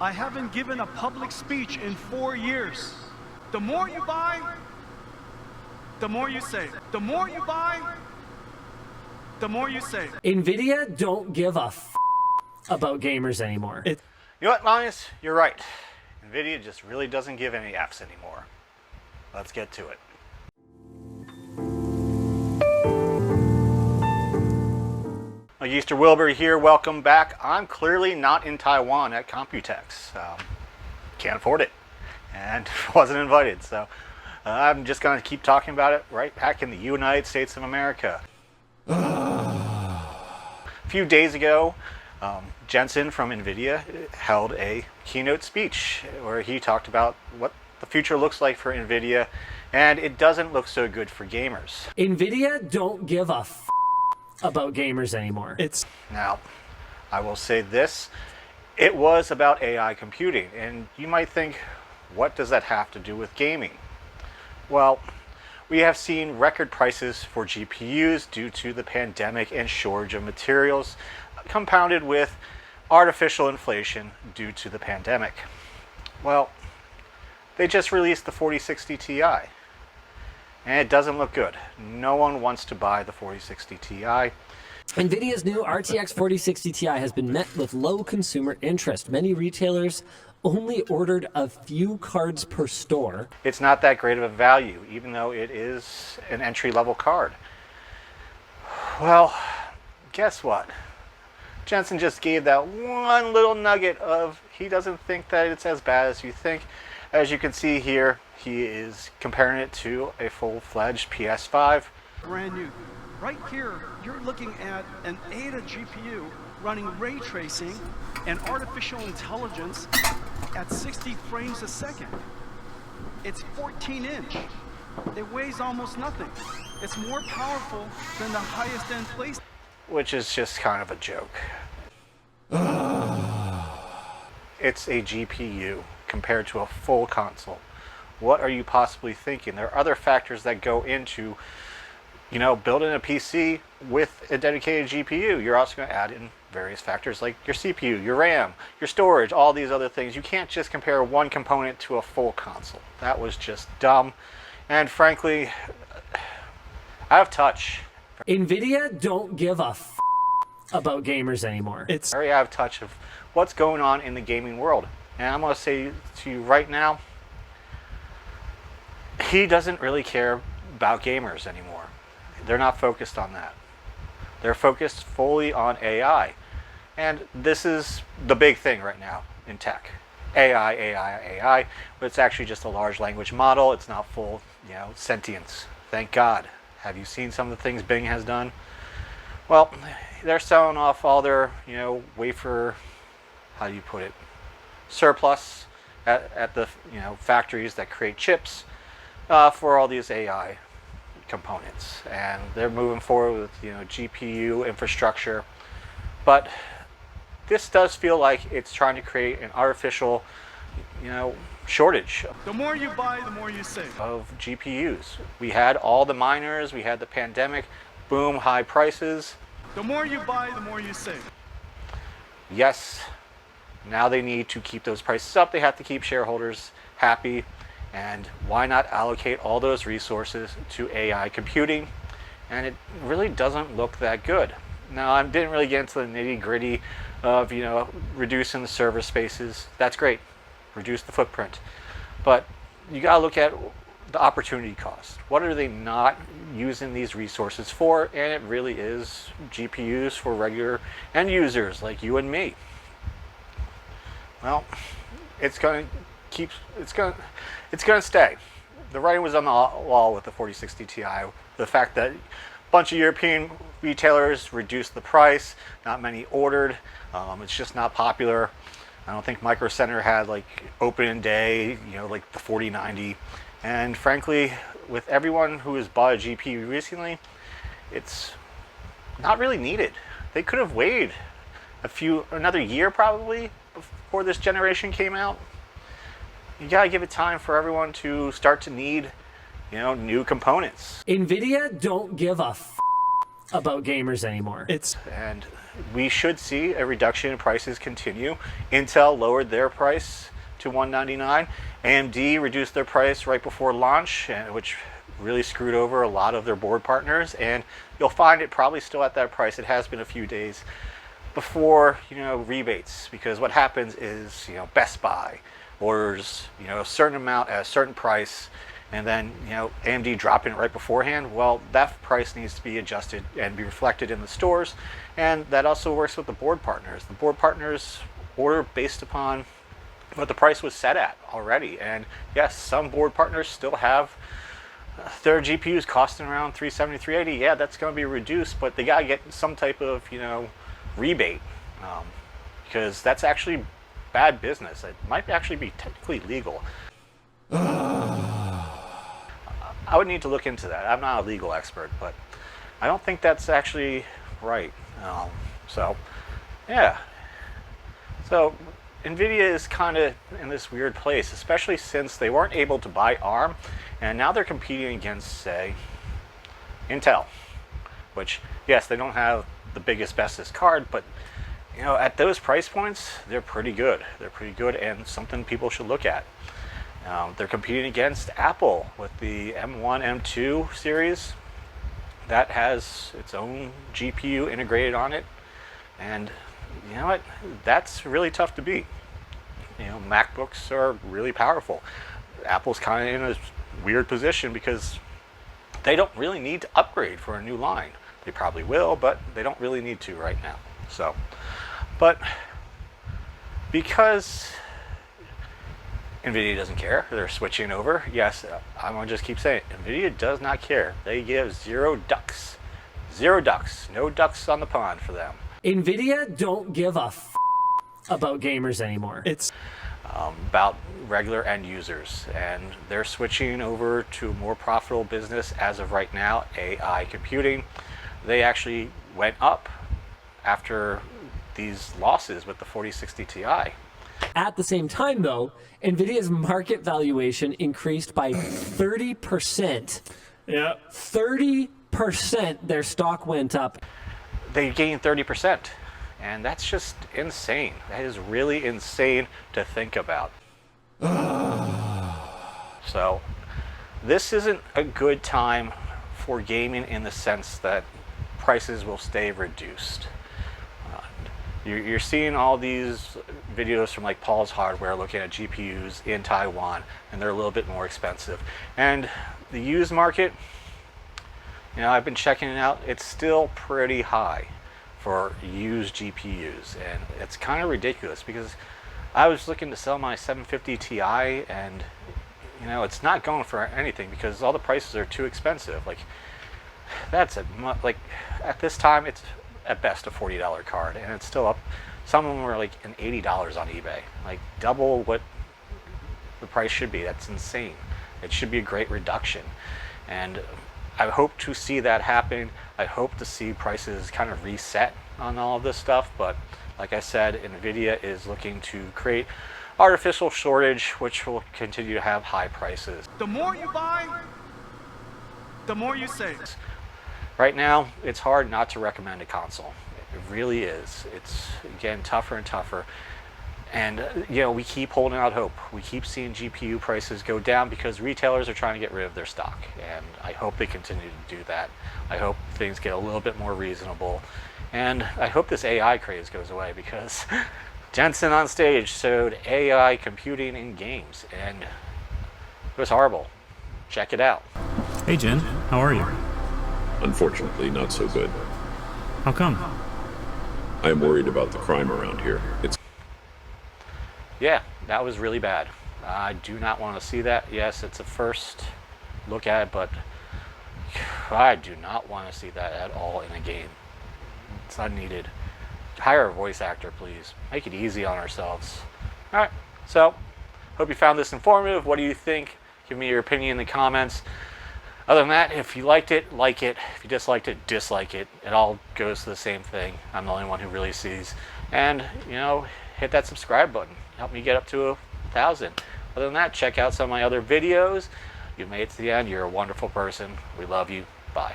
I haven't given a public speech in 4 years. The more you buy, the more you save. The more you buy, the more you save. NVIDIA don't give a about gamers anymore. You know what, Linus? You're right. NVIDIA just really doesn't give any Fs anymore. Let's get to it. Easter Wilbur here. Welcome back. I'm clearly not in Taiwan at Computex. Can't afford it and wasn't invited. So I'm just going to keep talking about it right back in the United States of America. A few days ago, Jensen from NVIDIA held a keynote speech where he talked about what the future looks like for NVIDIA, and it doesn't look so good for gamers. NVIDIA don't give a about gamers anymore. Now, I will say this, it was about AI computing, and you might think, what does that have to do with gaming? Well, we have seen record prices for GPUs due to the pandemic and shortage of materials, compounded with artificial inflation due to the pandemic. Well, they just released the 4060 Ti, and it doesn't look good. No one wants to buy the 4060 Ti. NVIDIA's new RTX 4060 Ti has been met with low consumer interest. Many retailers only ordered a few cards per store. It's not that great of a value, even though it is an entry-level card. Well, guess what? Jensen just gave that one little nugget of he doesn't think that it's as bad as you think. As you can see here, he is comparing it to a full-fledged PS5. Brand new. Right here, you're looking at an Ada GPU running ray tracing and artificial intelligence at 60 frames a second. It's 14-inch. It weighs almost nothing. It's more powerful than the highest-end PlayStation. Which is just kind of a joke. It's a GPU compared to a full console. What are you possibly thinking? There are other factors that go into, building a PC with a dedicated GPU. You're also going to add in various factors like your CPU, your RAM, your storage, all these other things. You can't just compare one component to a full console. That was just dumb. And frankly, out of touch. NVIDIA don't give a about gamers anymore. It's very out of touch of what's going on in the gaming world. And I'm going to say to you right now, he doesn't really care about gamers anymore. They're not focused on that. They're focused fully on AI. And this is the big thing right now in tech. AI, AI, AI. But it's actually just a large language model. It's not full, sentience. Thank God. Have you seen some of the things Bing has done? Well, they're selling off all their, wafer, how do you put it, surplus at the, factories that create chips for all these AI components. And they're moving forward with, GPU infrastructure. But this does feel like it's trying to create an artificial, shortage. The more you buy, the more you save. Of GPUs. We had all the miners, we had the pandemic, boom, high prices. The more you buy, the more you save. Yes, now they need to keep those prices up. They have to keep shareholders happy. And why not allocate all those resources to AI computing? And it really doesn't look that good. Now, I didn't really get into the nitty-gritty of, reducing the server spaces. That's great. Reduce the footprint. But you got to look at the opportunity cost. What are they not using these resources for? And it really is GPUs for regular end users like you and me. Well, it's going to stay. The writing was on the wall with the 4060 Ti. The fact that a bunch of European retailers reduced the price, not many ordered. It's just not popular. I don't think Micro Center had opening day, like the 4090. And frankly, with everyone who has bought a GPU recently, it's not really needed. They could have waited another year probably before this generation came out. You gotta give it time for everyone to start to need, new components. NVIDIA don't give a about gamers anymore. And we should see a reduction in prices continue. Intel lowered their price to $199. AMD reduced their price right before launch, which really screwed over a lot of their board partners. And you'll find it probably still at that price. It has been a few days before, rebates, because what happens is, Best Buy orders, a certain amount at a certain price, and then, AMD dropping it right beforehand. Well, that price needs to be adjusted and be reflected in the stores. And that also works with the board partners. The board partners order based upon what the price was set at already. And yes, some board partners still have their GPUs costing around $370, $380. Yeah, that's going to be reduced, but they got to get some type of, rebate, because that's actually bad business. It might actually be technically legal. I would need to look into that. I'm not a legal expert, but I don't think that's actually right. So, yeah. So, NVIDIA is kind of in this weird place, especially since they weren't able to buy ARM, and now they're competing against, say, Intel, which, yes, they don't have the biggest, bestest card, but, at those price points, they're pretty good. They're pretty good and something people should look at. They're competing against Apple with the M1, M2 series. That has its own GPU integrated on it. And you know what? That's really tough to beat. MacBooks are really powerful. Apple's kind of in a weird position because they don't really need to upgrade for a new line. They probably will, but they don't really need to right now. So, but because NVIDIA doesn't care, they're switching over. Yes, I'm going to just keep saying it. NVIDIA does not care. They give zero ducks. Zero ducks. No ducks on the pond for them. NVIDIA don't give a about gamers anymore. It's about regular end users, and they're switching over to a more profitable business as of right now, AI computing. They actually went up after these losses with the 4060 Ti. At the same time, though, NVIDIA's market valuation increased by 30%. yeah. 30% their stock went up. They gained 30%, and that's just insane. That is really insane to think about. So this isn't a good time for gaming in the sense that prices will stay reduced. You're seeing all these videos from like Paul's Hardware looking at GPUs in Taiwan, and they're a little bit more expensive. And the used market, I've been checking it out. It's still pretty high for used GPUs, and it's kind of ridiculous because I was looking to sell my 750 Ti, and it's not going for anything because all the prices are too expensive. Like at this time, it's at best a $40 card, and it's still up. Some of them are like an $80 on eBay, like double what the price should be. That's insane. It should be a great reduction, and I hope to see that happen. I hope to see prices kind of reset on all of this stuff, but like I said, NVIDIA is looking to create artificial shortage, which will continue to have high prices. The more you buy, the more you save. Right now, it's hard not to recommend a console. It really is. It's getting tougher and tougher. And we keep holding out hope. We keep seeing GPU prices go down because retailers are trying to get rid of their stock. And I hope they continue to do that. I hope things get a little bit more reasonable. And I hope this AI craze goes away because Jensen on stage showed AI computing in games, and it was horrible. Check it out. Hey Jen, how are you? Unfortunately, not so good. How come? I am worried about the crime around here. Yeah, that was really bad. I do not want to see that. Yes, it's a first look at it, but I do not want to see that at all in a game. It's unneeded. Hire a voice actor, please. Make it easy on ourselves. All right, so hope you found this informative. What do you think? Give me your opinion in the comments. Other than that, if you liked it, like it. If you disliked it, dislike it. It all goes to the same thing. I'm the only one who really sees. And, hit that subscribe button. Help me get up to 1,000. Other than that, check out some of my other videos. You made it to the end. You're a wonderful person. We love you. Bye.